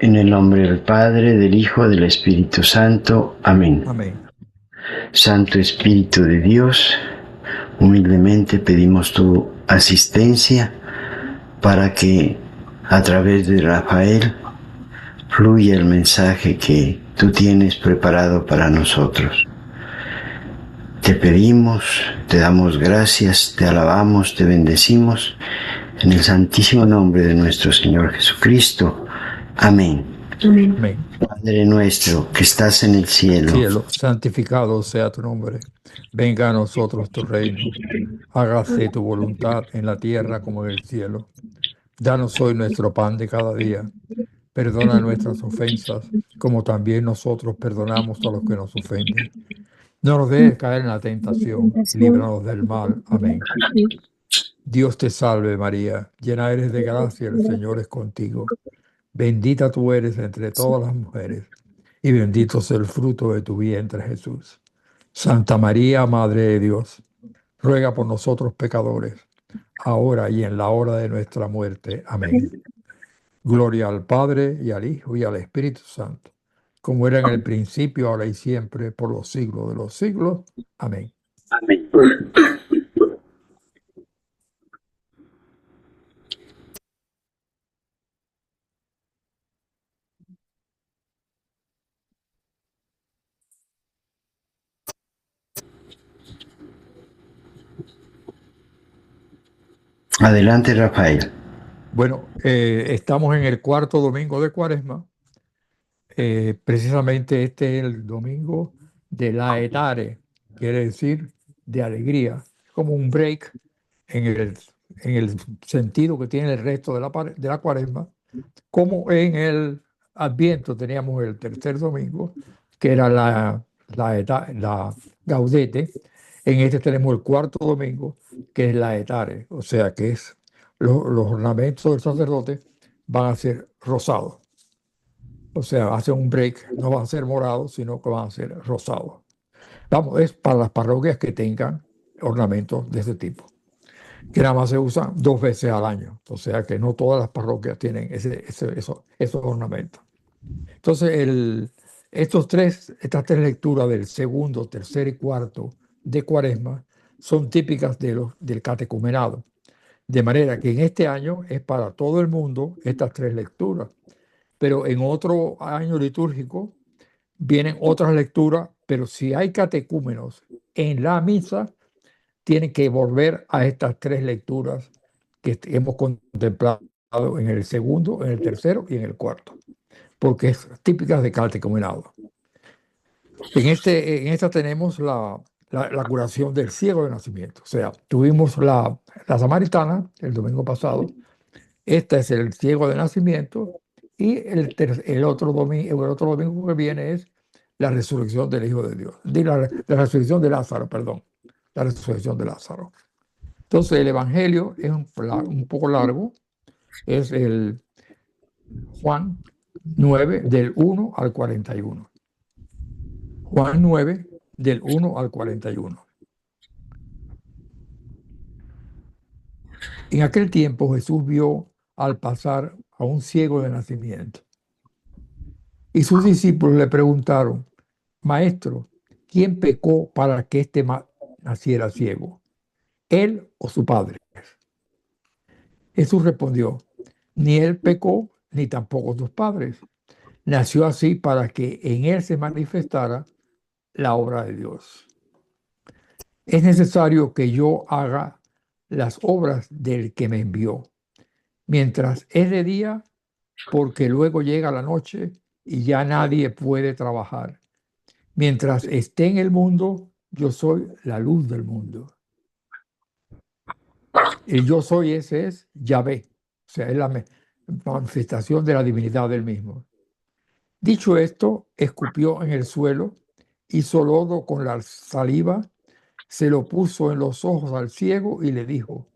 En el nombre del Padre, del Hijo, del Espíritu Santo. Amén. Amén. Santo Espíritu de Dios, humildemente pedimos tu asistencia para que a través de Rafael fluya el mensaje que tú tienes preparado para nosotros. Te pedimos, te damos gracias, te alabamos, te bendecimos en el santísimo nombre de nuestro Señor Jesucristo. Amén. Amén. Padre nuestro que estás en el cielo, Cielo, santificado sea tu nombre. Venga a nosotros tu reino. Hágase tu voluntad en la tierra como en el cielo. Danos hoy nuestro pan de cada día. Perdona nuestras ofensas, como también nosotros perdonamos a los que nos ofenden. No nos dejes caer en la tentación y líbranos del mal. Amén. Dios te salve María, llena eres de gracia, el Señor es contigo. Bendita tú eres entre todas las mujeres, y bendito es el fruto de tu vientre, Jesús. Santa María, Madre de Dios, ruega por nosotros pecadores, ahora y en la hora de nuestra muerte. Amén. Gloria al Padre, y al Hijo, y al Espíritu Santo, como era en el principio, ahora y siempre, por los siglos de los siglos. Amén. adelante Rafael. Bueno, estamos en el cuarto domingo de Cuaresma. Precisamente este es el domingo de laetare, quiere decir de alegría, como un break en el sentido que tiene el resto de la Cuaresma, como en el Adviento teníamos el tercer domingo, que era la Gaudete. En este tenemos el cuarto domingo, que es laetare, o sea que es los ornamentos del sacerdote van a ser rosados. O sea, hace un break, no va a ser morado, sino que van a ser rosados. Vamos, es para las parroquias que tengan ornamentos de este tipo, que nada más se usan 2 veces al año. O sea que no todas las parroquias tienen esos ornamentos. Entonces, estas tres lecturas del segundo, tercer y cuarto de Cuaresma son típicas del catecumenado. De manera que en este año es para todo el mundo estas tres lecturas. Pero en otro año litúrgico vienen otras lecturas, pero si hay catecúmenos en la misa, tienen que volver a estas tres lecturas que hemos contemplado en el segundo, en el tercero y en el cuarto, porque es típicas de catecumenado. En esta tenemos la curación del ciego de nacimiento. O sea, tuvimos la samaritana el domingo pasado. Este es el ciego de nacimiento y el otro domingo que viene es la resurrección del Hijo de Dios. La resurrección de Lázaro, perdón. La resurrección de Lázaro. Entonces el Evangelio es un poco largo. Es el Juan 9 del 1 al 41. Juan 9 del 1 al 41. En aquel tiempo Jesús vio al pasar a un ciego de nacimiento. Y sus discípulos le preguntaron, Maestro, ¿quién pecó para que naciera ciego? ¿Él o su padre? Jesús respondió, ni él pecó, ni tampoco sus padres. Nació así para que en él se manifestara la obra de Dios. Es necesario que yo haga las obras del que me envió, mientras es de día, porque luego llega la noche y ya nadie puede trabajar. Mientras esté en el mundo, yo soy la luz del mundo. El yo soy ese es Yahvé, o sea, es la manifestación de la divinidad del mismo. Dicho esto, escupió en el suelo, hizo lodo con la saliva, se lo puso en los ojos al ciego y le dijo,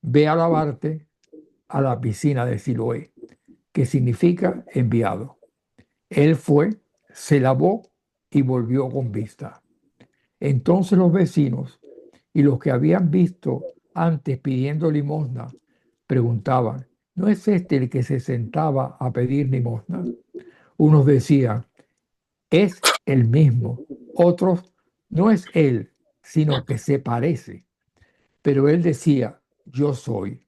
ve a lavarte a la piscina de Siloé, que significa enviado. Él fue, se lavó y volvió con vista. Entonces los vecinos y los que habían visto antes pidiendo limosna preguntaban, ¿no es este el que se sentaba a pedir limosna? Unos decían, es el mismo. Otros, no es él, sino que se parece. Pero él decía, yo soy.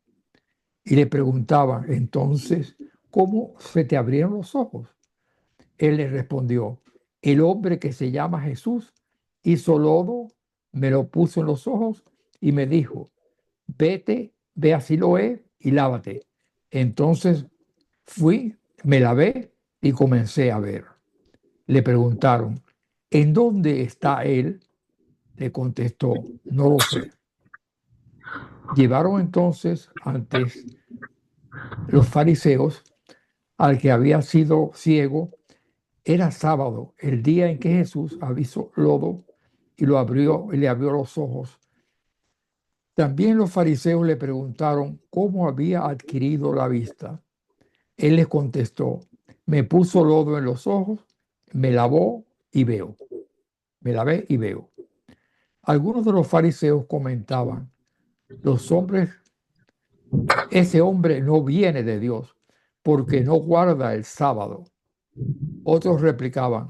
Y le preguntaban, entonces, ¿cómo se te abrieron los ojos? Él les respondió, el hombre que se llama Jesús hizo lodo, me lo puso en los ojos y me dijo, vete, ve a Siloé y lávate. Entonces fui, me lavé y comencé a ver. Le preguntaron, ¿en dónde está él? Le contestó, no lo sé. Llevaron entonces antes los fariseos al que había sido ciego. Era sábado, el día en que Jesús avisó lodo y lo abrió y le abrió los ojos. También los fariseos le preguntaron cómo había adquirido la vista. Él les contestó, me puso lodo en los ojos, me lavó y veo. Me lavé y veo. Algunos de los fariseos comentaban, los hombres, ese hombre no viene de Dios porque no guarda el sábado. Otros replicaban,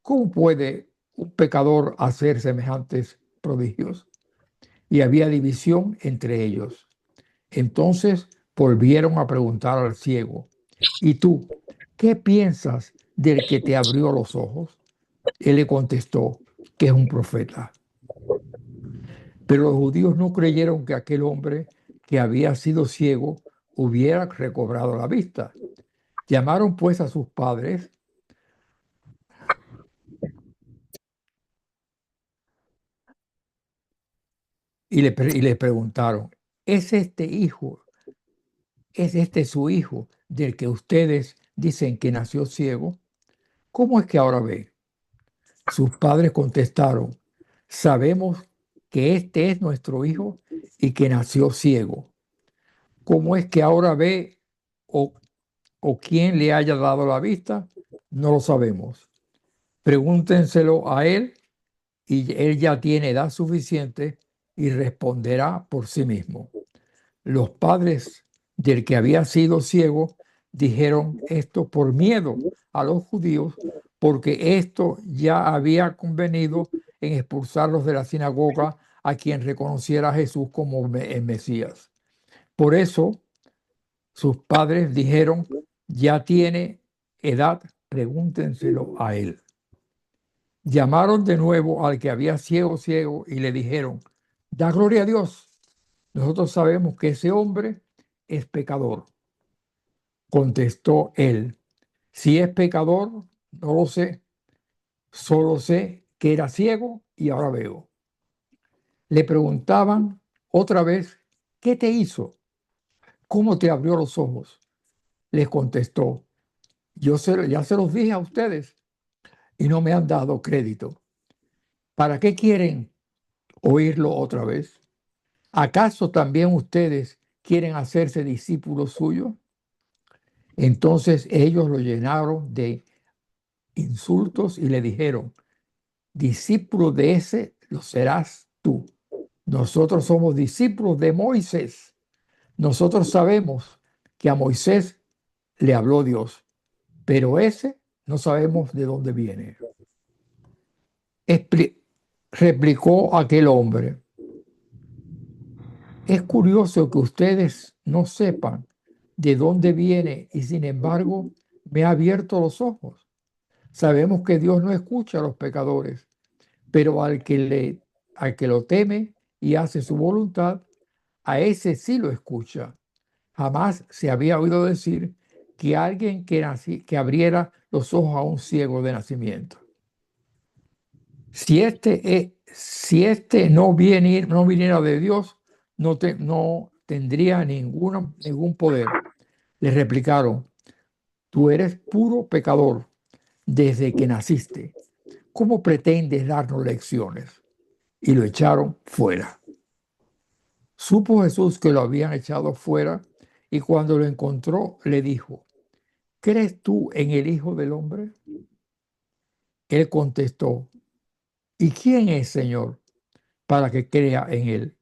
¿cómo puede un pecador hacer semejantes prodigios? Y había división entre ellos. Entonces volvieron a preguntar al ciego, ¿y tú qué piensas del que te abrió los ojos? Él le contestó que es un profeta. Pero los judíos no creyeron que aquel hombre que había sido ciego hubiera recobrado la vista. Llamaron pues a sus padres y le preguntaron, ¿es este su hijo del que ustedes dicen que nació ciego? ¿Cómo es que ahora ve? Sus padres contestaron, sabemos que este es nuestro hijo y que nació ciego. ¿Cómo es que ahora ve o, o quién le haya dado la vista? No lo sabemos. Pregúntenselo a él y él ya tiene edad suficiente y responderá por sí mismo. Los padres del que había sido ciego dijeron esto por miedo a los judíos, porque esto ya había convenido en expulsarlos de la sinagoga a quien reconociera a Jesús como el Mesías. Por eso sus padres dijeron, ya tiene edad, pregúntenselo a él. Llamaron de nuevo al que había ciego y le dijeron, da gloria a Dios. Nosotros sabemos que ese hombre es pecador. Contestó él, si es pecador, no lo sé, solo sé que era ciego y ahora veo. Le preguntaban otra vez, ¿qué te hizo? ¿Cómo te abrió los ojos? Les contestó, ya se los dije a ustedes y no me han dado crédito. ¿Para qué quieren oírlo otra vez? ¿Acaso también ustedes quieren hacerse discípulos suyos? Entonces ellos lo llenaron de insultos y le dijeron, discípulo de ese lo serás tú. Nosotros somos discípulos de Moisés. Nosotros sabemos que a Moisés le habló Dios, pero ese no sabemos de dónde viene. Replicó aquel hombre, es curioso que ustedes no sepan de dónde viene y sin embargo me ha abierto los ojos. Sabemos que Dios no escucha a los pecadores, pero al que lo teme y hace su voluntad, a ese sí lo escucha. Jamás se había oído decir que alguien que abriera los ojos a un ciego de nacimiento. Si este no viniera de Dios, no tendría ningún poder. Le replicaron, tú eres puro pecador desde que naciste. ¿Cómo pretendes darnos lecciones? Y lo echaron fuera. Supo Jesús que lo habían echado fuera y cuando lo encontró le dijo, ¿crees tú en el Hijo del Hombre? Él contestó, ¿y quién es, Señor, para que crea en él?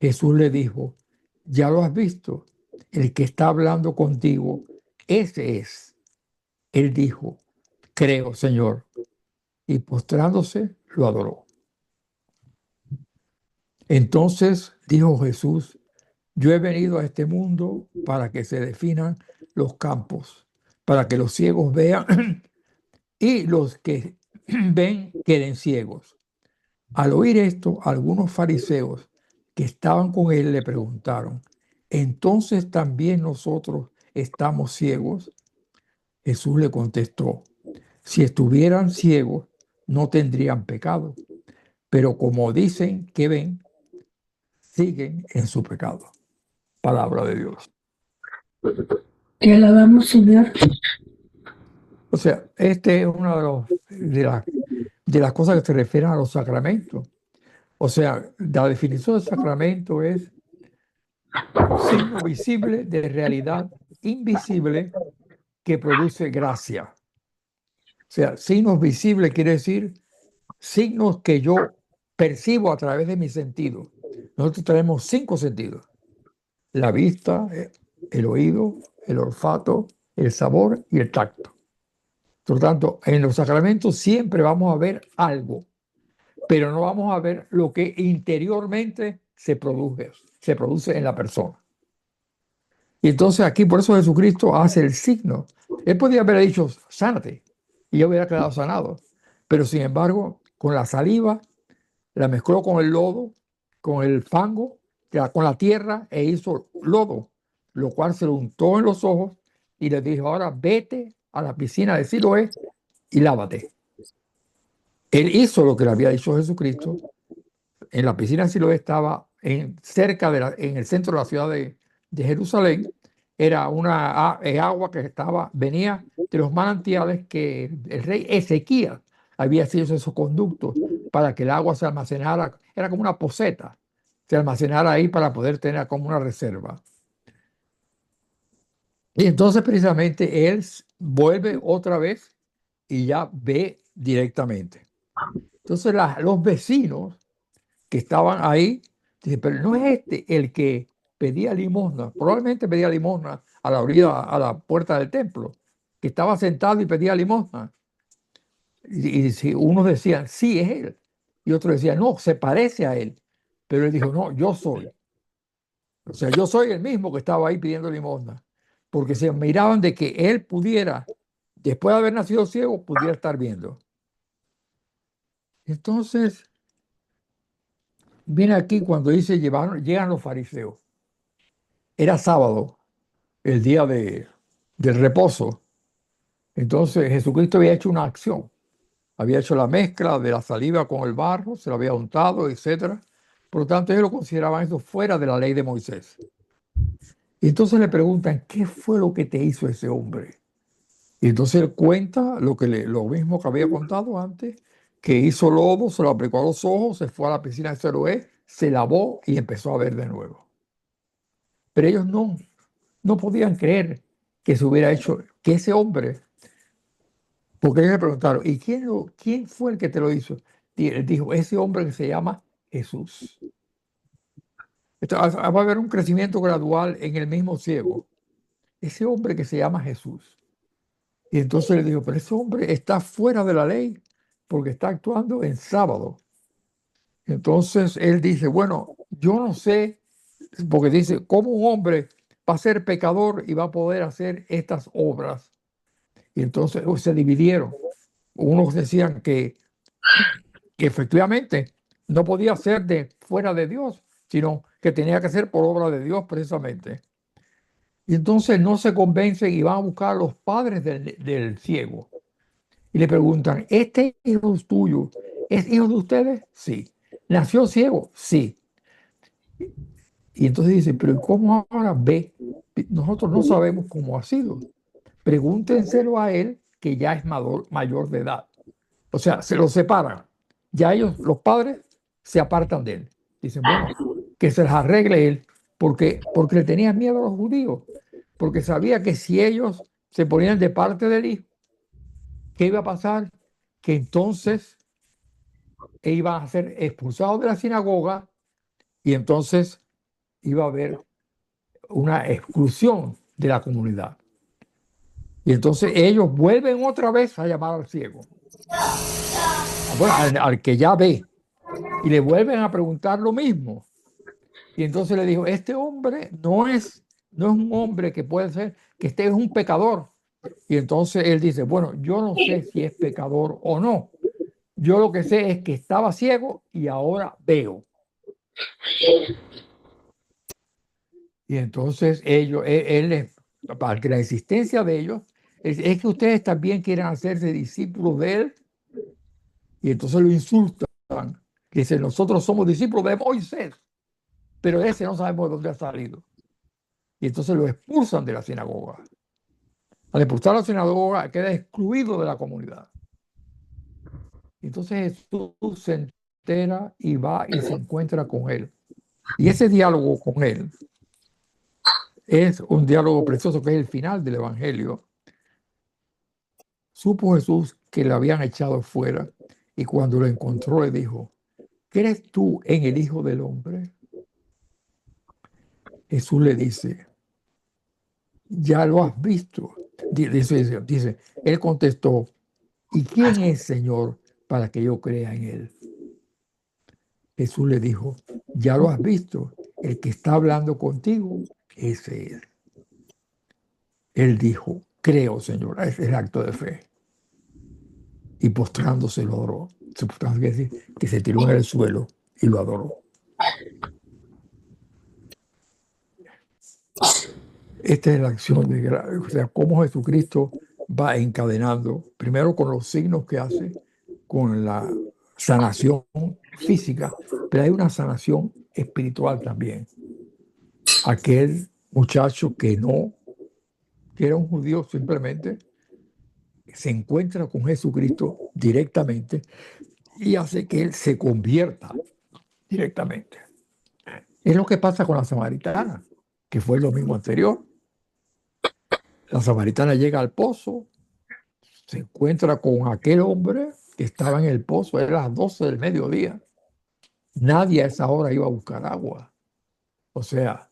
Jesús le dijo, ya lo has visto el que está hablando contigo, ese es. Él dijo, creo, Señor. Y postrándose, lo adoró. Entonces dijo Jesús, yo he venido a este mundo para que se definan los campos, para que los ciegos vean y los que ven queden ciegos. Al oír esto, algunos fariseos que estaban con él le preguntaron, ¿entonces también nosotros estamos ciegos? Jesús le contestó, si estuvieran ciegos, no tendrían pecado, pero como dicen que ven, siguen en su pecado. Palabra de Dios. Te alabamos, Señor. O sea, este es una de las cosas que se refieren a los sacramentos. O sea, la definición de sacramento es signo visible de realidad invisible que produce gracia. O sea, signos visibles quiere decir signos que yo percibo a través de mis sentidos. Nosotros tenemos 5 sentidos: la vista, el oído, el olfato, el sabor y el tacto. Por lo tanto, en los sacramentos siempre vamos a ver algo, pero no vamos a ver lo que interiormente se produce en la persona. Y entonces aquí, por eso Jesucristo hace el signo. Él podía haber dicho, sánate, y yo hubiera quedado sanado. Pero sin embargo, con la saliva, la mezcló con el lodo, con el fango, con la tierra, e hizo lodo, lo cual se lo untó en los ojos y le dijo, ahora vete a la piscina de Siloé y lávate. Él hizo lo que le había dicho Jesucristo. En la piscina de Siloé estaba cerca en el centro de la ciudad de Jerusalén. Era una agua que venía de los manantiales que el rey Ezequías había hecho esos conductos para que el agua se almacenara. Era como una poceta, se almacenara ahí para poder tener como una reserva. Y entonces precisamente él vuelve otra vez y ya ve directamente. Entonces los vecinos que estaban ahí, dicen, pero no es este el que pedía limosna, probablemente pedía limosna a la orilla, a la puerta del templo, que estaba sentado y pedía limosna. Y si unos decían, sí, es él, y otros decían, no, se parece a él. Pero él dijo, no, yo soy. O sea, yo soy el mismo que estaba ahí pidiendo limosna, porque se miraban de que él pudiera, después de haber nacido ciego, pudiera estar viendo. Entonces, viene aquí cuando dice, llegan los fariseos. Era sábado, el día del reposo. Entonces Jesucristo había hecho una acción. Había hecho la mezcla de la saliva con el barro, se lo había untado, etc. Por lo tanto, ellos lo consideraban eso fuera de la ley de Moisés. Y entonces le preguntan, ¿qué fue lo que te hizo ese hombre? Y entonces él cuenta lo mismo que había contado antes, que hizo lodo, se lo aplicó a los ojos, se fue a la piscina de Siloé, se lavó y empezó a ver de nuevo. Pero ellos no podían creer que se hubiera hecho, que ese hombre, porque ellos le preguntaron, ¿y quién fue el que te lo hizo? Y él dijo, ese hombre que se llama Jesús. Va a haber un crecimiento gradual en el mismo ciego. Ese hombre que se llama Jesús. Y entonces le dijo, pero ese hombre está fuera de la ley porque está actuando en sábado. Entonces él dice, bueno, yo no sé, porque dice, ¿cómo un hombre va a ser pecador y va a poder hacer estas obras? Y entonces se dividieron. Unos decían que efectivamente no podía ser de fuera de Dios, sino que tenía que ser por obra de Dios precisamente. Y entonces no se convencen y van a buscar a los padres del ciego. Y le preguntan, ¿este hijo tuyo es hijo de ustedes? Sí. ¿Nació ciego? Sí. Y entonces dice, pero ¿cómo ahora ve? Nosotros no sabemos cómo ha sido. Pregúntenselo a él, que ya es mayor de edad. O sea, se lo separan. Ya ellos, los padres, se apartan de él. Dicen, bueno, que se las arregle él, porque le tenían miedo a los judíos, porque sabía que si ellos se ponían de parte del hijo, ¿qué iba a pasar? Que entonces iban a ser expulsados de la sinagoga y entonces iba a haber una exclusión de la comunidad. Y entonces ellos vuelven otra vez a llamar al ciego, bueno, al que ya ve, y le vuelven a preguntar lo mismo. Y entonces le dijo, este hombre no es un hombre que puede ser, que este es un pecador. Y entonces él dice, bueno, yo no sé si es pecador o no. Yo lo que sé es que estaba ciego y ahora veo. Y entonces para que la existencia de ellos es que ustedes también quieren hacerse discípulos de él. Y entonces lo insultan. Dicen, nosotros somos discípulos de Moisés, pero ese no sabemos de dónde ha salido. Y entonces lo expulsan de la sinagoga. Al expulsar la sinagoga queda excluido de la comunidad. Entonces Jesús se entera y va y se encuentra con él. Y ese diálogo con él es un diálogo precioso que es el final del Evangelio. Supo Jesús que le habían echado fuera y cuando lo encontró le dijo, ¿crees tú en el Hijo del Hombre? Jesús le dice, ya lo has visto. Dice, él contestó, ¿y quién es, Señor, para que yo crea en él? Jesús le dijo, ya lo has visto, el que está hablando contigo es él. Él dijo, creo, Señor, es el acto de fe. Y postrándose lo adoró. Quiere decir que se tiró en el suelo y lo adoró. Esta es la acción de gracias, o sea, cómo Jesucristo va encadenando, primero con los signos que hace, con la sanación física, pero hay una sanación espiritual también. Aquel muchacho que era un judío simplemente, se encuentra con Jesucristo directamente y hace que él se convierta directamente. Es lo que pasa con la samaritana, que fue lo mismo anterior. La samaritana llega al pozo, se encuentra con aquel hombre que estaba en el pozo, era las 12 del mediodía. Nadie a esa hora iba a buscar agua. O sea,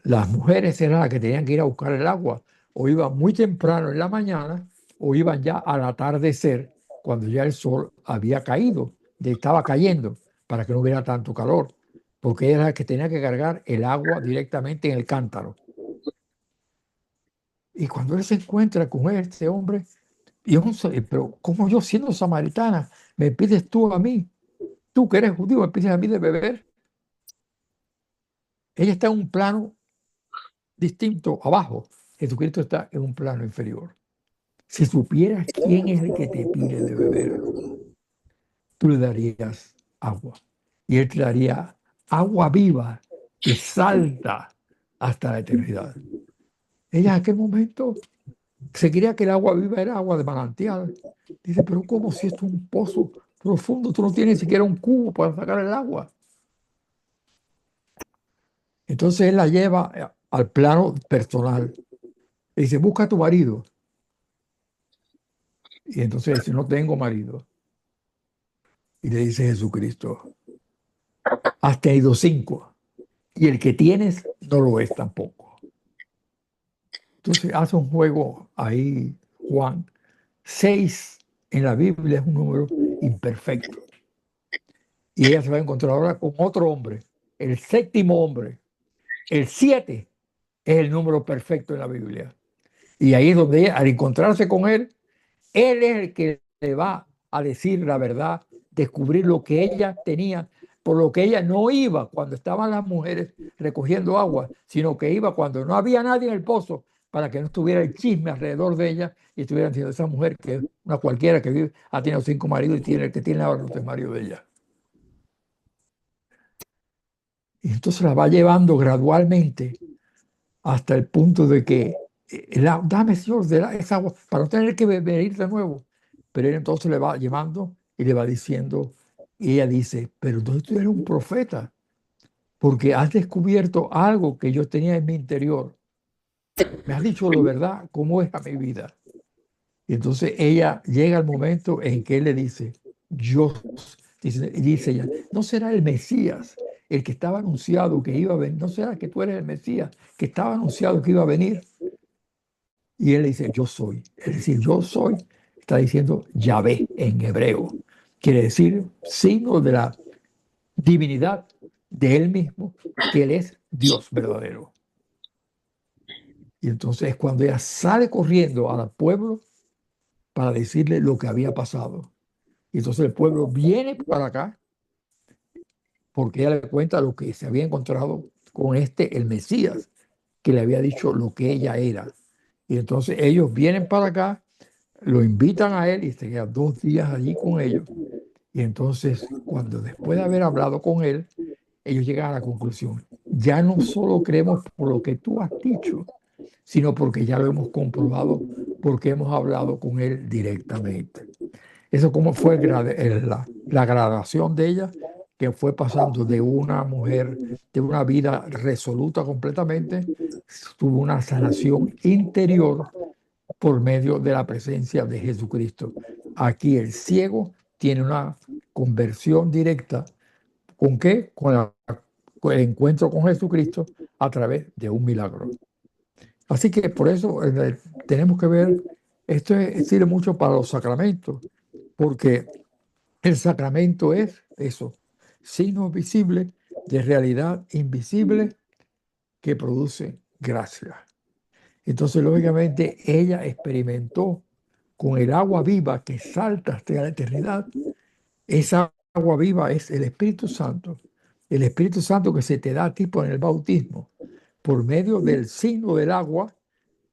las mujeres eran las que tenían que ir a buscar el agua. O iban muy temprano en la mañana o iban ya al atardecer, cuando ya el sol había caído, estaba cayendo, para que no hubiera tanto calor. Porque ella era la que tenía que cargar el agua directamente en el cántaro. Y cuando él se encuentra con este hombre, pero ¿cómo yo siendo samaritana me pides tú a mí? Tú que eres judío me pides a mí de beber. Ella está en un plano distinto abajo. Jesucristo está en un plano inferior. Si supieras quién es el que te pide de beber, tú le darías agua. Y él te daría agua viva que salta hasta la eternidad. Ella en aquel momento se creía que el agua viva era agua de manantial. Dice, pero ¿cómo si esto es un pozo profundo? Tú no tienes ni siquiera un cubo para sacar el agua. Entonces él la lleva al plano personal. Le dice, busca a tu marido. Y entonces dice, no tengo marido. Y le dice Jesucristo, has tenido 5. Y el que tienes no lo es tampoco. Entonces hace un juego ahí, Juan. 6 en la Biblia es un número imperfecto. Y ella se va a encontrar ahora con otro hombre, el 7º hombre. El 7 es el número perfecto en la Biblia. Y ahí es donde ella, al encontrarse con él es el que le va a decir la verdad, descubrir lo que ella tenía, por lo que ella no iba cuando estaban las mujeres recogiendo agua, sino que iba cuando no había nadie en el pozo, para que no estuviera el chisme alrededor de ella y estuvieran diciendo, esa mujer que es una cualquiera que vive, ha tenido 5 maridos y tiene el que tiene ahora no es marido de ella. Y entonces la va llevando gradualmente hasta el punto de que, dame, Señor, esa agua, para no tener que beber de nuevo. Pero él entonces le va llevando y le va diciendo, y ella dice, pero entonces tú eres un profeta, porque has descubierto algo que yo tenía en mi interior. Me has dicho la verdad, cómo es a mi vida. Y entonces ella llega al momento en que él le dice, dice ella, ¿no será el Mesías el que estaba anunciado que iba a venir, ¿no será que tú eres el Mesías, que estaba anunciado que iba a venir? Y él le dice, yo soy. Es decir, yo soy, está diciendo Yahvé en hebreo. Quiere decir signo de la divinidad de él mismo, que él es Dios verdadero. Y entonces cuando ella sale corriendo al pueblo para decirle lo que había pasado. Y entonces el pueblo viene para acá porque ella le cuenta lo que se había encontrado con el Mesías, que le había dicho lo que ella era. Y entonces ellos vienen para acá, lo invitan a él y se queda 2 días allí con ellos. Y entonces, cuando después de haber hablado con él, ellos llegan a la conclusión, ya no solo creemos por lo que tú has dicho, sino porque ya lo hemos comprobado, porque hemos hablado con él directamente. Eso como fue la gradación de ella, que fue pasando de una mujer, de una vida resoluta completamente, tuvo una sanación interior por medio de la presencia de Jesucristo. Aquí el ciego tiene una conversión directa. ¿Con qué? Con el encuentro con Jesucristo a través de un milagro. Así que por eso tenemos que ver, sirve mucho para los sacramentos, porque el sacramento es eso, signo visible de realidad invisible que produce gracia. Entonces, lógicamente, ella experimentó con el agua viva que salta hasta la eternidad. Esa agua viva es el Espíritu Santo que se te da a ti por el bautismo, por medio del signo del agua,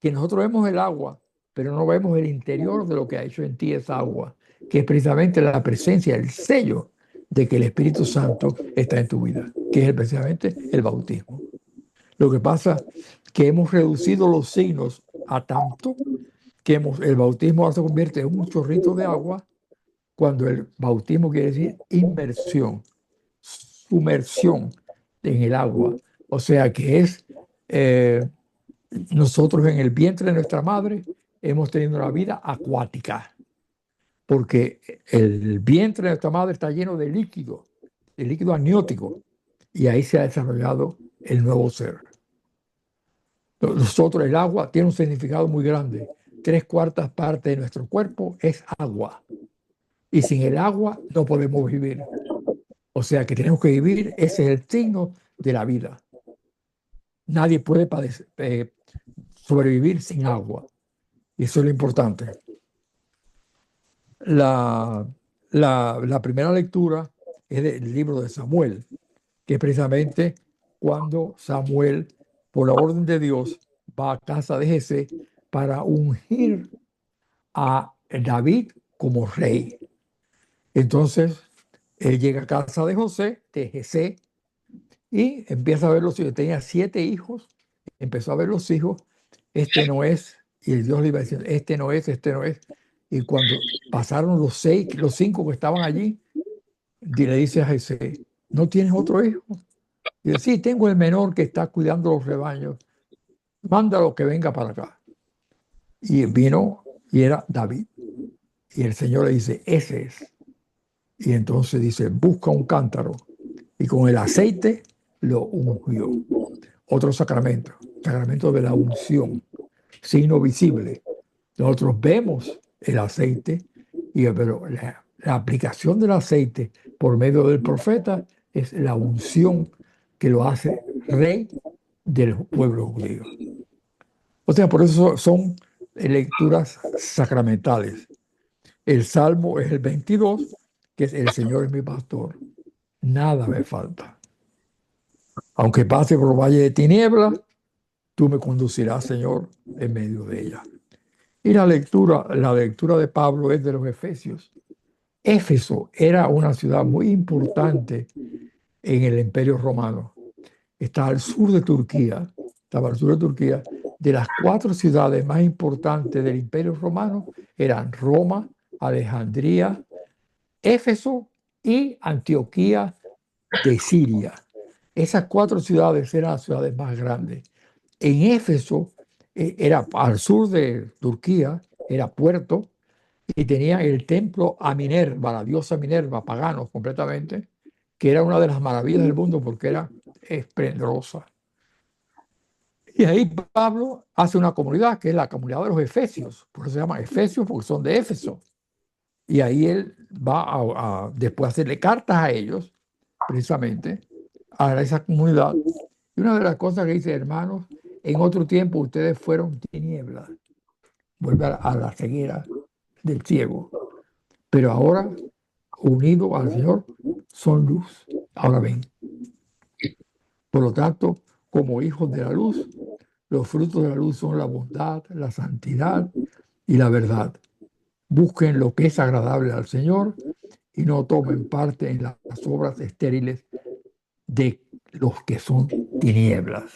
que nosotros vemos el agua, pero no vemos el interior de lo que ha hecho en ti esa agua, que es precisamente la presencia, el sello de que el Espíritu Santo está en tu vida, que es precisamente el bautismo. Lo que pasa es que hemos reducido los signos a tanto que el bautismo ahora se convierte en un chorrito de agua, cuando el bautismo quiere decir inmersión, sumersión en el agua. O sea que es nosotros en el vientre de nuestra madre hemos tenido una vida acuática, porque el vientre de nuestra madre está lleno de líquido amniótico, y ahí se ha desarrollado el nuevo ser. Nosotros, el agua tiene un significado muy grande. 3/4 partes de nuestro cuerpo es agua, y sin el agua no podemos vivir. O sea que tenemos que vivir, ese es el signo de la vida. Nadie puede sobrevivir sin agua, y eso es lo importante. La primera lectura es del libro de Samuel, que es precisamente cuando Samuel, por la orden de Dios, va a casa de Jesé para ungir a David como rey. Entonces, él llega a casa de Jesé, y empieza a ver los hijos. Tenía 7 hijos, empezó a ver los hijos, este no es, y Dios le iba diciendo, este no es, este no es. Y cuando pasaron los 5 que estaban allí, le dice a Jesé, ¿no tienes otro hijo? Y dice, sí, tengo el menor que está cuidando los rebaños, mándalo que venga para acá. Y vino, y era David. Y el Señor le dice, ese es. Y entonces dice, busca un cántaro, y con el aceite lo ungió. Otro sacramento de la unción, signo visible. Nosotros vemos el aceite, pero la aplicación del aceite por medio del profeta es la unción que lo hace rey del pueblo judío. O sea, por eso son lecturas sacramentales. El Salmo es el 22, que es: el Señor es mi pastor, nada me falta. Aunque pase por el valle de tinieblas, tú me conducirás, Señor, en medio de ella. Y la lectura de Pablo es de los Efesios. Éfeso era una ciudad muy importante en el Imperio Romano. Está al sur de Turquía, estaba al sur de Turquía. De las 4 ciudades más importantes del Imperio Romano eran Roma, Alejandría, Éfeso y Antioquía de Siria. Esas 4 ciudades eran las ciudades más grandes. En Éfeso, era al sur de Turquía, era puerto, y tenía el templo a Minerva, la diosa Minerva, pagano completamente, que era una de las maravillas del mundo porque era esplendorosa. Y ahí Pablo hace una comunidad que es la comunidad de los Efesios, por eso se llama Efesios porque son de Éfeso. Y ahí él va después hacerle cartas a ellos, precisamente, a esa comunidad. Y una de las cosas que dice, hermanos, en otro tiempo ustedes fueron tinieblas, vuelve a la ceguera del ciego, pero ahora, unidos al Señor, son luz. Ahora ven. Por lo tanto, como hijos de la luz, los frutos de la luz son la bondad, la santidad y la verdad. Busquen lo que es agradable al Señor y no tomen parte en las obras estériles de los que son tinieblas.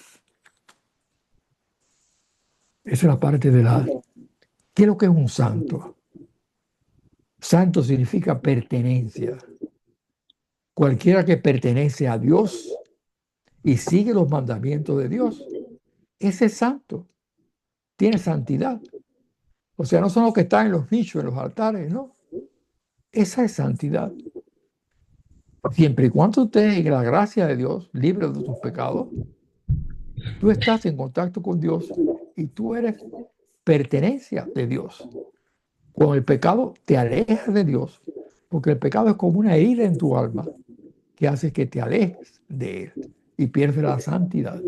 Esa es la parte de la... ¿Qué es lo que es un santo? Santo significa pertenencia. Cualquiera que pertenece a Dios y sigue los mandamientos de Dios, ese es santo, tiene santidad. O sea, no son los que están en los nichos, en los altares, no. Esa es santidad. Siempre y cuando usted, en la gracia de Dios, libre de tus pecados, tú estás en contacto con Dios y tú eres pertenencia de Dios. Con el pecado te alejas de Dios, porque el pecado es como una herida en tu alma que hace que te alejes de Él y pierdes la santidad.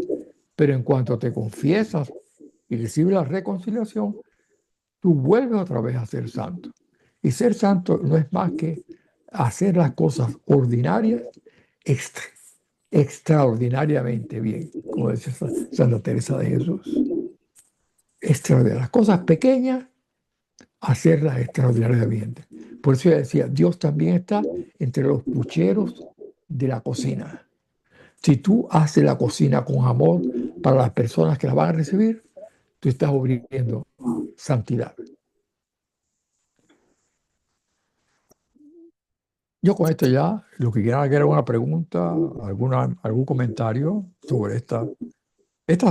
Pero en cuanto te confiesas y recibes la reconciliación, tú vuelves otra vez a ser santo. Y ser santo no es más que hacer las cosas ordinarias extraordinariamente bien, como dice Santa Teresa de Jesús. Extraordinarias. Las cosas pequeñas, hacerlas extraordinariamente. Por eso ella decía, Dios también está entre los pucheros de la cocina. Si tú haces la cocina con amor para las personas que la van a recibir, tú estás abriendo santidad. Yo con esto ya, lo que quieran hacer alguna pregunta, algún comentario sobre estas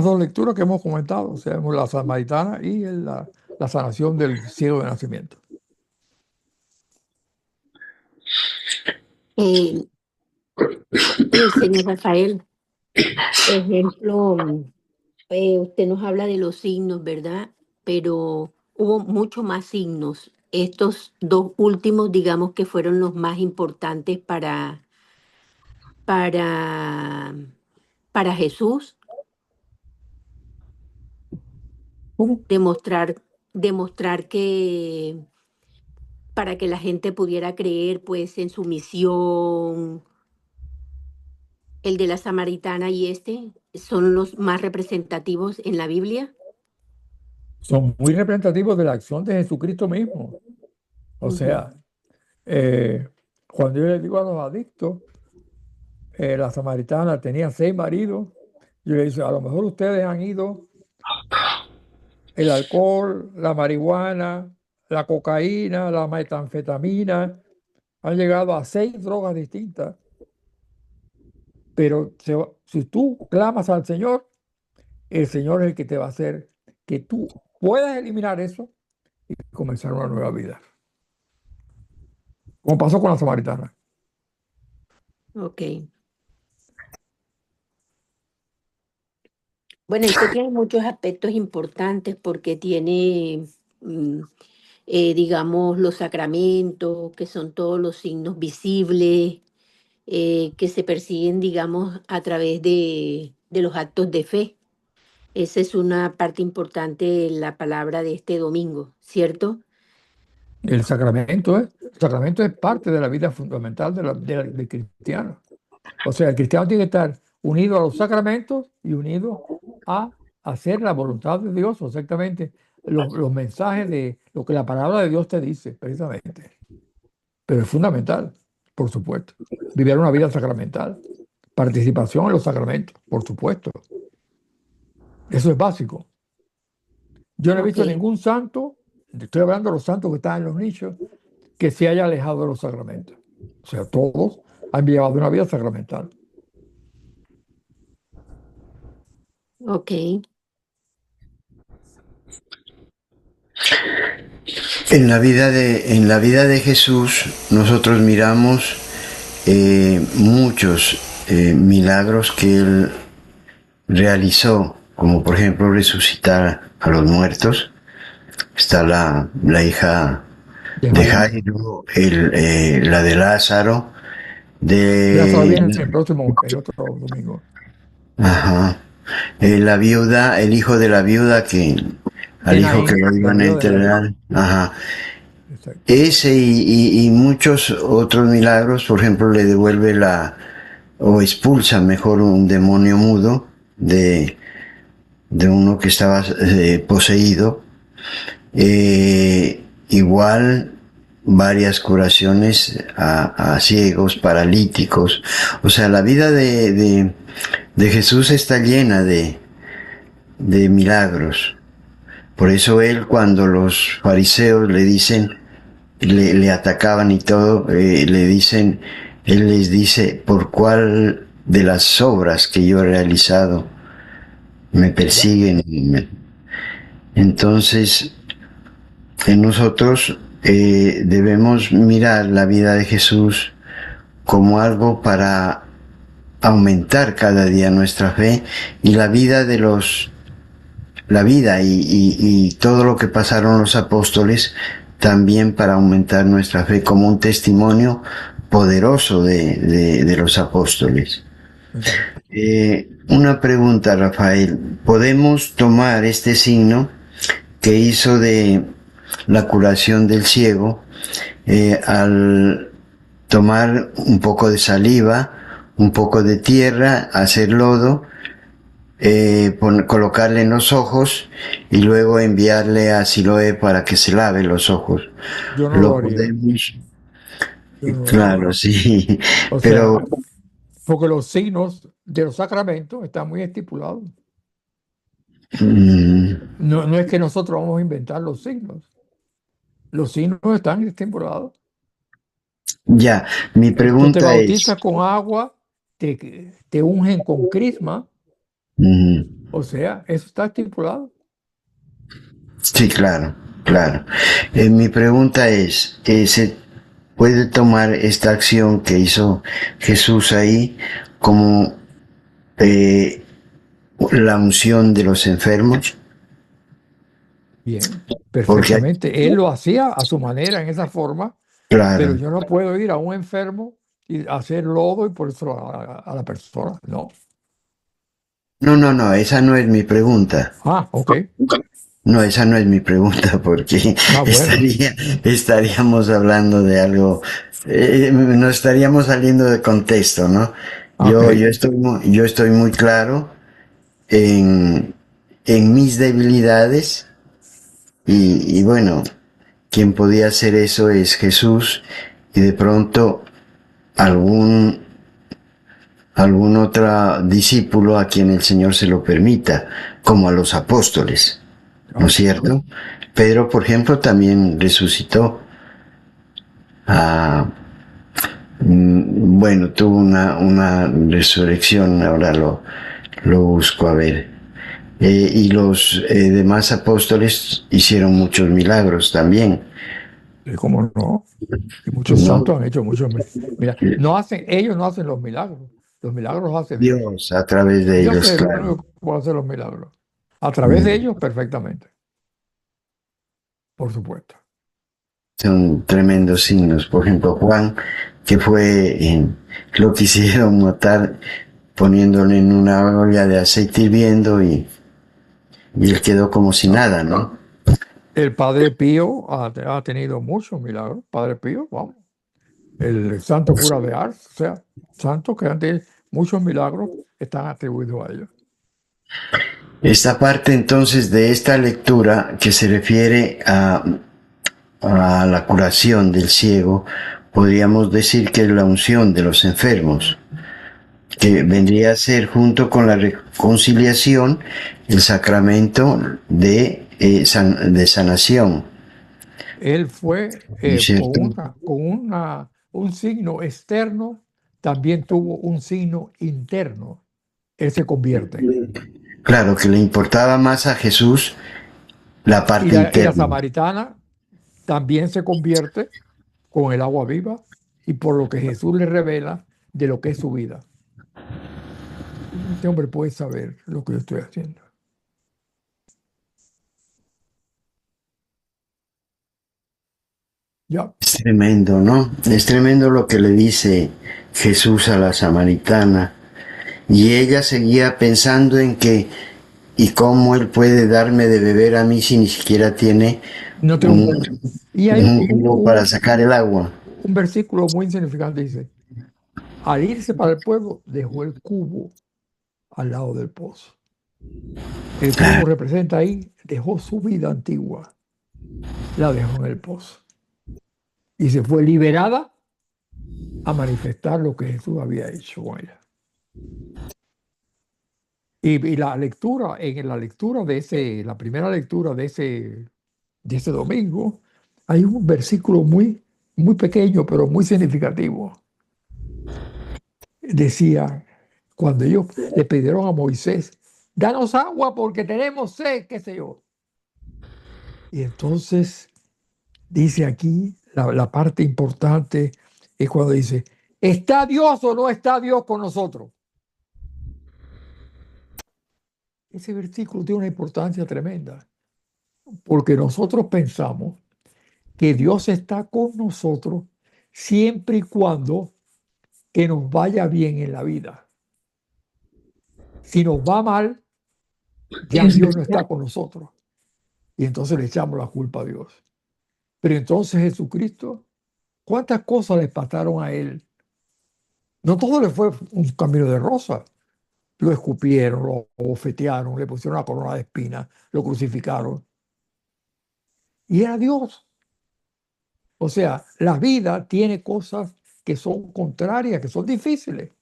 dos lecturas que hemos comentado, o sea, la samaritana y la sanación del ciego de nacimiento. Señor Rafael, ejemplo, usted nos habla de los signos, ¿verdad? Pero hubo mucho más signos. Estos dos últimos, digamos que fueron los más importantes para, para Jesús, ¿Cómo? demostrar que para que la gente pudiera creer pues en su misión. El de la samaritana y este son los más representativos en la Biblia. Son muy representativos de la acción de Jesucristo mismo. O sea, cuando yo le digo a los adictos, la samaritana tenía 6 maridos, yo le digo, a lo mejor ustedes han ido, el alcohol, la marihuana, la cocaína, la metanfetamina, han llegado a 6 drogas distintas. Pero si tú clamas al Señor, el Señor es el que te va a hacer que tú puedas eliminar eso y comenzar una nueva vida. Como pasó con la samaritana. Ok. Bueno, esto tiene muchos aspectos importantes porque tiene, digamos, los sacramentos, que son todos los signos visibles, que se persiguen, digamos, a través de los actos de fe. Esa es una parte importante de la palabra de este domingo, ¿cierto? El sacramento es parte de la vida fundamental del cristiano. O sea, el cristiano tiene que estar unido a los sacramentos y unido a hacer la voluntad de Dios, exactamente los mensajes de lo que la palabra de Dios te dice, precisamente. Pero es fundamental, por supuesto, vivir una vida sacramental, participación en los sacramentos, por supuesto. Eso es básico. Yo no he visto Ok. ningún santo, estoy hablando de los santos que están en los nichos, que se haya alejado de los sacramentos. O sea, todos han llevado una vida sacramental. Ok. En la vida de Jesús nosotros miramos muchos milagros que él realizó, como por ejemplo resucitar a los muertos. Está la hija de Jairo, la de Lázaro, Lázaro viene el otro domingo. Ajá. La viuda, el hijo de la viuda al hijo que lo iban a enterrar. Ajá. Exacto. Ese y muchos otros milagros, por ejemplo, le devuelve o expulsa mejor un demonio mudo de uno que estaba poseído. Igual varias curaciones a ciegos, paralíticos. O sea, la vida de Jesús está llena de milagros. Por eso él, cuando los fariseos le dicen, le atacaban y todo, él les dice, ¿por cuál de las obras que yo he realizado me persiguen? Entonces, nosotros debemos mirar la vida de Jesús como algo para aumentar cada día nuestra fe y la vida y todo lo que pasaron los apóstoles también para aumentar nuestra fe como un testimonio poderoso de los apóstoles. Una pregunta, Rafael. ¿Podemos tomar este signo que hizo de la curación del ciego al tomar un poco de saliva, un poco de tierra, hacer lodo, colocarle en los ojos y luego enviarle a Siloé para que se lave los ojos? Yo no lo haría. Podemos. Claro, sí. Pero porque los signos de los sacramentos están muy estipulados. No es que nosotros vamos a inventar los signos. Los signos están estipulados. Ya, mi pregunta Tú te bautizas con agua, te ungen con crisma. O sea, eso está estipulado. Sí, claro. Mi pregunta es, ¿se puede tomar esta acción que hizo Jesús ahí como la unción de los enfermos? Bien, perfectamente. Él lo hacía a su manera, en esa forma. Claro. Pero yo no puedo ir a un enfermo y hacer lodo y por eso a la persona. No. No, esa no es mi pregunta. Ok. No, esa no es mi pregunta porque estaríamos hablando de algo, no estaríamos saliendo de contexto, ¿no? Yo estoy muy claro en mis debilidades y bueno, quien podía hacer eso es Jesús y de pronto algún otro discípulo a quien el Señor se lo permita, como a los apóstoles, ¿no es cierto? Pedro, por ejemplo, también resucitó. Bueno, tuvo una resurrección, ahora lo busco a ver. Y los demás apóstoles hicieron muchos milagros también. ¿Cómo no? Y muchos santos han hecho muchos milagros. Mira, ellos no hacen los milagros. Los milagros los hace Dios a través de ellos. Dios es el único que puede hacer los milagros. A través de ellos, perfectamente. Por supuesto. Son tremendos signos. Por ejemplo, Juan, que lo quisieron matar poniéndole en una olla de aceite hirviendo y él quedó como si nada, ¿no? El Padre Pío ha tenido muchos milagros. Padre Pío, vamos. El santo cura de Ars, o sea, santos que han tenido muchos milagros están atribuidos a ellos. Esta parte entonces de esta lectura que se refiere a la curación del ciego, podríamos decir que es la unción de los enfermos, que vendría a ser junto con la reconciliación el sacramento de sanación. Él fue con un signo externo, también tuvo un signo interno. Él se convierte. Claro, que le importaba más a Jesús la parte interna. Y la samaritana también se convierte con el agua viva y por lo que Jesús le revela de lo que es su vida. Este hombre puede saber lo que yo estoy haciendo. Ya, Es tremendo, ¿no? Es tremendo lo que le dice Jesús a la samaritana. Y ella seguía pensando en que, ¿y cómo él puede darme de beber a mí si ni siquiera tiene no tengo. un, Y hay un cubo para sacar el agua? un versículo muy insignificante, dice, al irse para el pueblo, dejó el cubo al lado del pozo. El cubo representa ahí, dejó su vida antigua, la dejó en el pozo. Y se fue liberada a manifestar lo que Jesús había hecho con ella. Y la lectura, en la lectura de la primera lectura de ese domingo, hay un versículo muy, muy pequeño, pero muy significativo. Decía, cuando ellos le pidieron a Moisés, danos agua porque tenemos sed, qué sé yo. Y entonces dice aquí, la parte importante es cuando dice, ¿está Dios o no está Dios con nosotros? Ese versículo tiene una importancia tremenda, porque nosotros pensamos que Dios está con nosotros siempre y cuando que nos vaya bien en la vida. Si nos va mal, ya Es Dios no verdad. está con nosotros. Y entonces le echamos la culpa a Dios. Pero entonces Jesucristo, ¿cuántas cosas le pasaron a él? No todo le fue un camino de rosa. Lo escupieron, lo bofetearon, le pusieron una corona de espinas, lo crucificaron. Y era Dios. O sea, la vida tiene cosas que son contrarias, que son difíciles,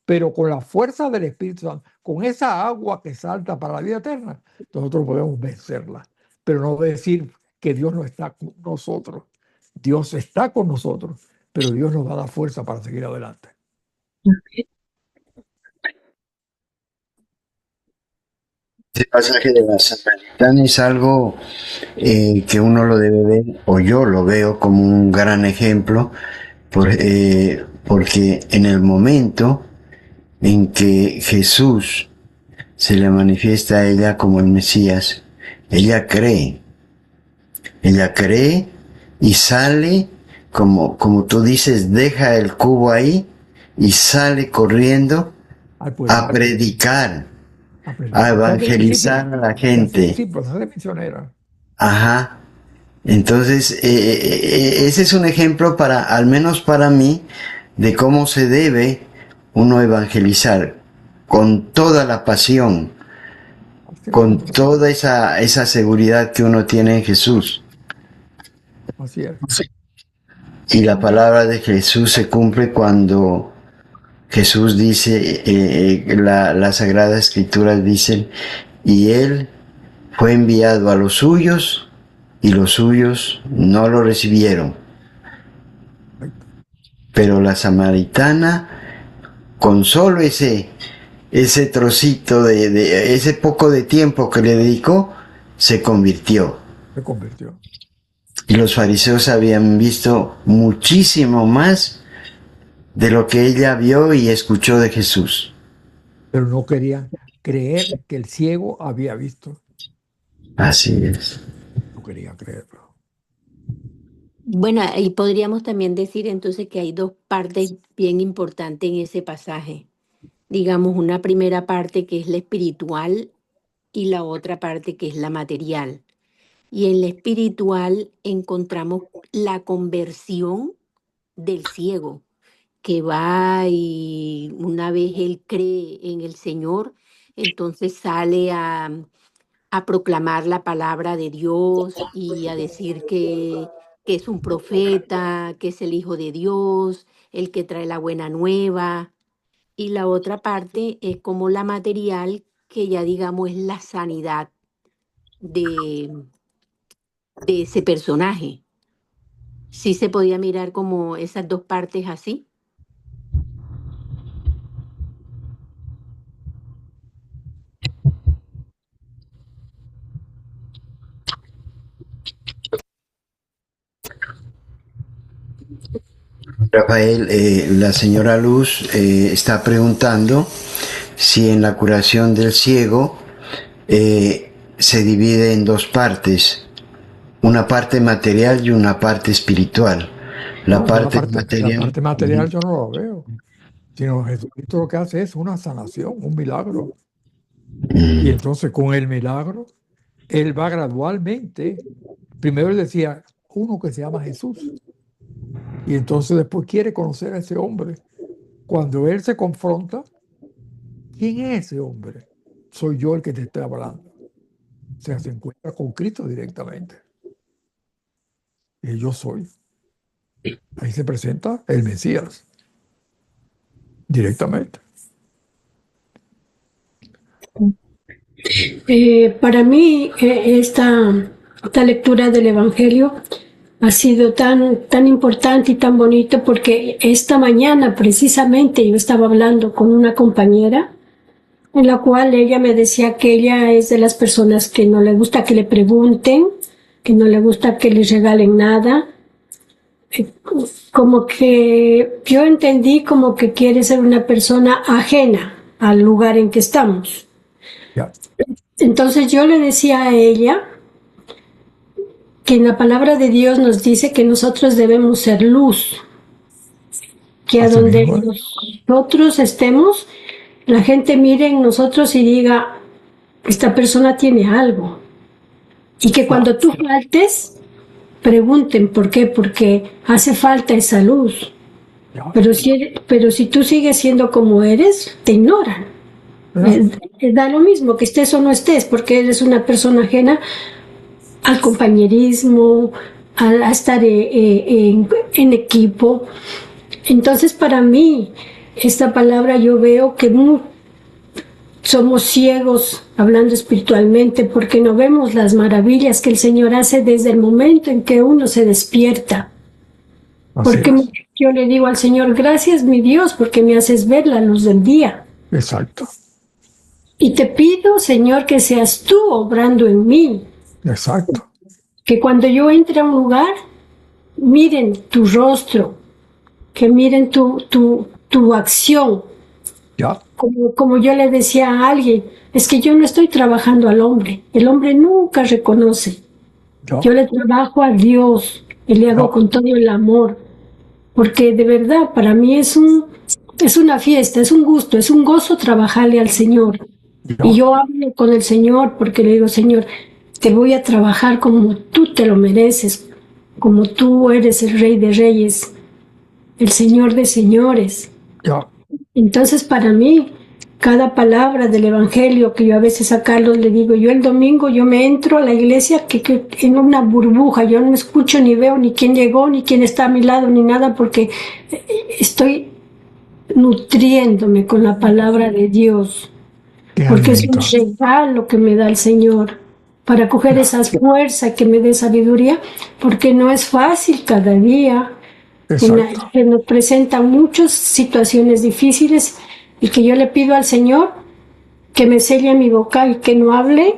pero con la fuerza del Espíritu Santo, con esa agua que salta para la vida eterna, nosotros podemos vencerla. Pero no decir que Dios no está con nosotros. Dios está con nosotros, pero Dios nos va a dar fuerza para seguir adelante. Ese pasaje de la samaritana es algo que uno lo debe ver, o yo lo veo como un gran ejemplo, porque en el momento en que Jesús se le manifiesta a ella como el Mesías, ella cree y sale, como tú dices, deja el cubo ahí y sale corriendo Al pueblo, a predicar, a a predicar. evangelizar a la gente. Discípulos, de misionera. Ajá. Entonces, ese es un ejemplo para, al menos para mí, de cómo se debe uno evangelizar con toda la pasión, con toda esa seguridad que uno tiene en Jesús. Así es. Y la palabra de Jesús se cumple cuando Jesús dice, la Sagrada Escritura dice, y Él fue enviado a los suyos y los suyos no lo recibieron. Pero la samaritana, con solo ese trocito de ese poco de tiempo que le dedicó, se convirtió. Se convirtió. Y los fariseos habían visto muchísimo más de lo que ella vio y escuchó de Jesús. Pero no querían creer que el ciego había visto. Así es. No querían creerlo. Bueno, y podríamos también decir entonces que hay dos partes bien importantes en ese pasaje. Digamos, una primera parte que es la espiritual y la otra parte que es la material. Y en la espiritual encontramos la conversión del ciego, que va y una vez él cree en el Señor, entonces sale a proclamar la palabra de Dios y a decir que es un profeta, que es el Hijo de Dios, el que trae la buena nueva. Y la otra parte es como la material, que ya digamos es la sanidad de, de ese personaje. Sí se podía mirar como esas dos partes así. Rafael, la señora Luz está preguntando si en la curación del ciego se divide en dos partes, una parte material y una parte espiritual. La No, parte la material. parte material yo no la veo, sino Jesucristo lo que hace es una sanación, un milagro. Y entonces con el milagro, Él va gradualmente. Primero Él decía, uno que se llama Jesús. Y entonces después quiere conocer a ese hombre. Cuando Él se confronta, ¿quién es ese hombre? Soy yo el que te estoy hablando. O sea, se encuentra con Cristo directamente. Y yo soy. Ahí se presenta el Mesías directamente. Para mí, esta lectura del Evangelio ha sido tan importante y tan bonito porque esta mañana precisamente yo estaba hablando con una compañera en la cual ella me decía que ella es de las personas que no le gusta que le pregunten, que no le gusta que le regalen nada. Como que yo entendí como que quiere ser una persona ajena al lugar en que estamos. Ya. Entonces yo le decía a ella que en la palabra de Dios nos dice que nosotros debemos ser luz, que a Así donde mismo, ¿eh? nosotros estemos, la gente mire en nosotros y diga, esta persona tiene algo. Y que cuando tú faltes, pregunten por qué, porque hace falta esa luz. Ya. Pero si tú sigues siendo como eres, te ignoran. Da lo mismo que estés o no estés, porque eres una persona ajena al compañerismo, a estar en equipo. Entonces, para mí, esta palabra yo veo que somos ciegos hablando espiritualmente porque no vemos las maravillas que el Señor hace desde el momento en que uno se despierta. Porque yo le digo al Señor, gracias mi Dios, porque me haces ver la luz del día. Exacto. Y te pido, Señor, que seas tú obrando en mí. Exacto. Que cuando yo entre a un lugar, miren tu rostro, que miren tu acción. Ya. Como yo le decía a alguien, es que yo no estoy trabajando al hombre. El hombre nunca reconoce. Ya. Yo le trabajo a Dios y le hago con todo el amor. Porque de verdad, para mí es una fiesta, es un gusto, es un gozo trabajarle al Señor. Y yo hablo con el Señor porque le digo, Señor, te voy a trabajar como tú te lo mereces, como tú eres el Rey de Reyes, el Señor de Señores. Ya. Entonces, para mí, cada palabra del Evangelio que yo a veces a Carlos le digo, yo el domingo yo me entro a la iglesia que en una burbuja, yo no escucho ni veo ni quién llegó, ni quién está a mi lado, ni nada, porque estoy nutriéndome con la palabra de Dios, porque es un regalo que me da el Señor para coger esa fuerza que me dé sabiduría, porque no es fácil cada día. Que nos presentan muchas situaciones difíciles y que yo le pido al Señor que me selle mi boca y que no hable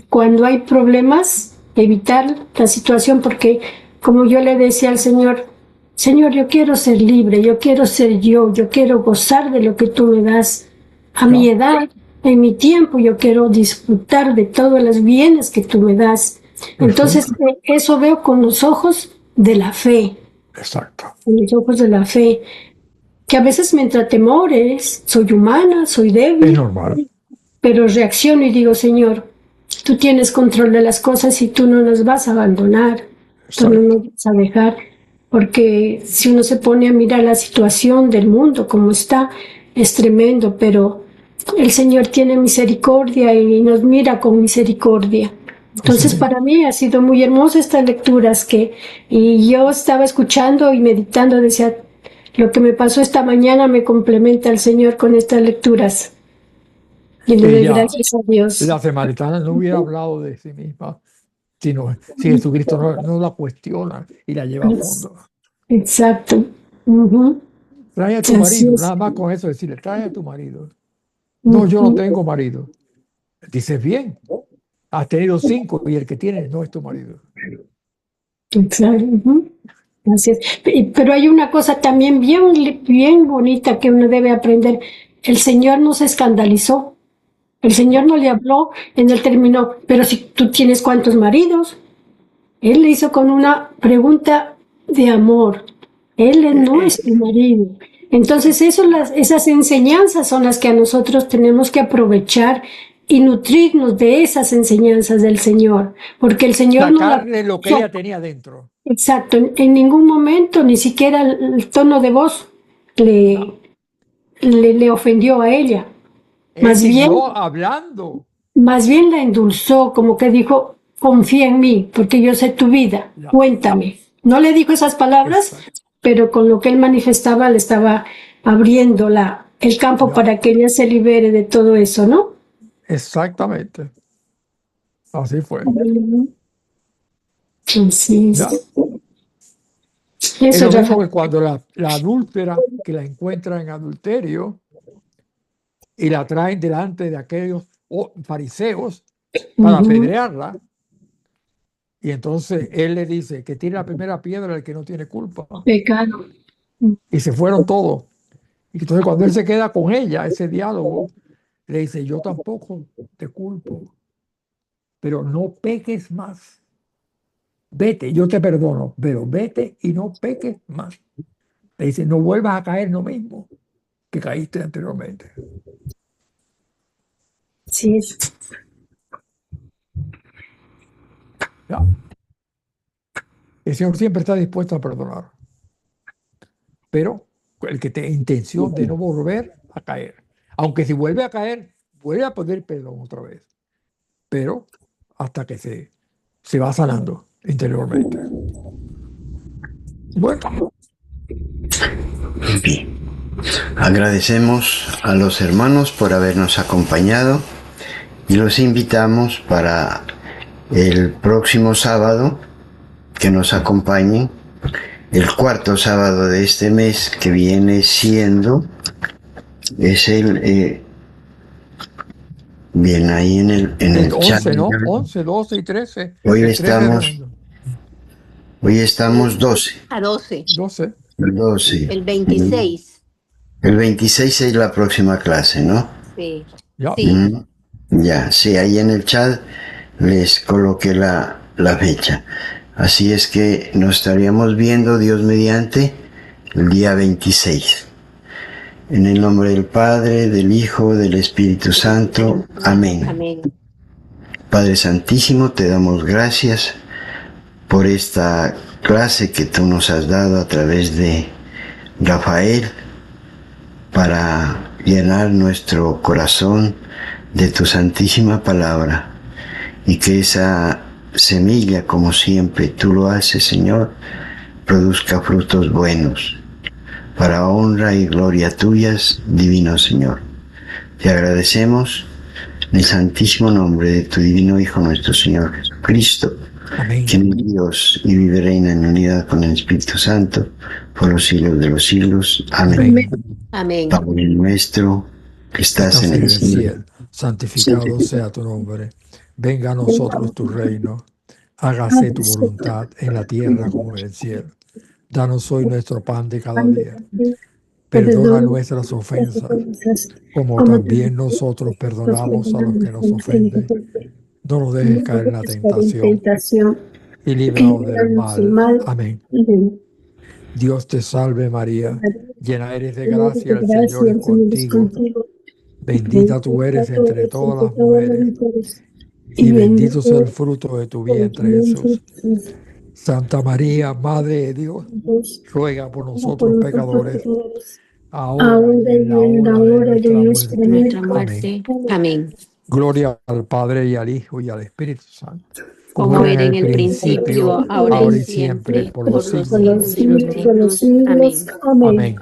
cuando hay problemas, evitar la situación, porque como yo le decía al Señor, Señor, yo quiero ser libre, yo quiero ser yo quiero gozar de lo que tú me das a mi edad, en mi tiempo, yo quiero disfrutar de todos los bienes que tú me das. Entonces, eso veo con los ojos de la fe. Exacto. Con los ojos de la fe. Que a veces me entra temores, soy humana, soy débil. Es normal. Pero reacciono y digo, Señor, tú tienes control de las cosas y tú no nos vas a abandonar. Tú no nos vas a dejar. Porque si uno se pone a mirar la situación del mundo como está, es tremendo, pero el Señor tiene misericordia y nos mira con misericordia. Entonces, para mí ha sido muy hermosa estas lecturas y yo estaba escuchando y meditando, decía, lo que me pasó esta mañana me complementa al Señor con estas lecturas. Y le doy gracias a Dios. La samaritana no hubiera hablado de sí misma, sino si Jesucristo no la cuestiona y la lleva a fondo. Exacto. Trae a tu marido, nada más con eso decirle, trae a tu marido. No, yo no tengo marido. Dices bien. Has tenido 5 y el que tienes no es tu marido. Exacto. Así es. Pero hay una cosa también bien bonita que uno debe aprender. El Señor no se escandalizó. El Señor no le habló en el término, pero si tú tienes cuántos maridos, Él le hizo con una pregunta de amor. Él no es tu marido. Entonces esas enseñanzas son las que a nosotros tenemos que aprovechar y nutrirnos de esas enseñanzas del Señor, porque el Señor no Sacarle lo que ella tenía dentro. Exacto, en ningún momento, ni siquiera el tono de voz le ofendió a ella. Más bien la endulzó, como que dijo, confía en mí, porque yo sé tu vida, cuéntame. No le dijo esas palabras, pero con lo que él manifestaba le estaba abriendo el campo para que ella se libere de todo eso, ¿no? Exactamente. Así fue. Sí. Es lo mismo que cuando la adúltera, que la encuentra en adulterio y la traen delante de aquellos fariseos para apedrearla, y entonces él le dice que tire la primera piedra el que no tiene culpa. Pecado. Y se fueron todos. Y entonces cuando él se queda con ella, ese diálogo, le dice, yo tampoco te culpo, pero no peques más. Vete, yo te perdono, pero vete y no peques más. Le dice, no vuelvas a caer lo mismo que caíste anteriormente. Sí. Ya. El Señor siempre está dispuesto a perdonar, pero el que tenga intención de no volver a caer. Aunque si vuelve a caer, vuelve a pedir perdón otra vez, pero hasta que se va sanando interiormente. Bueno. Bien. Agradecemos a los hermanos por habernos acompañado y los invitamos para el próximo sábado que nos acompañen, el cuarto sábado de este mes, que viene siendo, es bien ahí en el 11, chat, ¿no? 11, 12 y 13. Hoy estamos 12. A 12. 12. El 12. El 26. El 26 es la próxima clase, ¿no? Sí. Ya. Sí. Ya, sí, ahí en el chat les coloqué la fecha. Así es que nos estaríamos viendo, Dios mediante, el día 26. En el nombre del Padre, del Hijo, del Espíritu Santo. Amén. Amén. Padre Santísimo, te damos gracias por esta clase que tú nos has dado a través de Rafael para llenar nuestro corazón de tu santísima palabra, y que esa semilla, como siempre tú lo haces, Señor, produzca frutos buenos para honra y gloria tuyas, divino Señor. Te agradecemos en el santísimo nombre de tu divino Hijo, nuestro Señor Jesucristo. Amén. Quien es Dios y vive y reina en unidad con el Espíritu Santo por los siglos de los siglos. Amén. Amén. Padre nuestro que estás en el cielo, santificado sea tu nombre. Venga a nosotros tu reino. Hágase tu voluntad en la tierra como en el cielo. Danos hoy nuestro pan de cada día. Perdona nuestras ofensas, como también nosotros perdonamos a los que nos ofenden. No nos dejes caer en la tentación y líbranos del mal. Amén. Dios te salve María, llena eres de gracia, el Señor es contigo. Bendita tú eres entre todas las mujeres, y bendito sea el fruto de tu vientre, Jesús. Santa María, Madre de Dios, ruega por nosotros pecadores, ahora y en la hora de nuestra muerte. Amén. Gloria al Padre y al Hijo y al Espíritu Santo, como era en el principio, ahora y siempre, por los siglos de los siglos. Amén. Amén.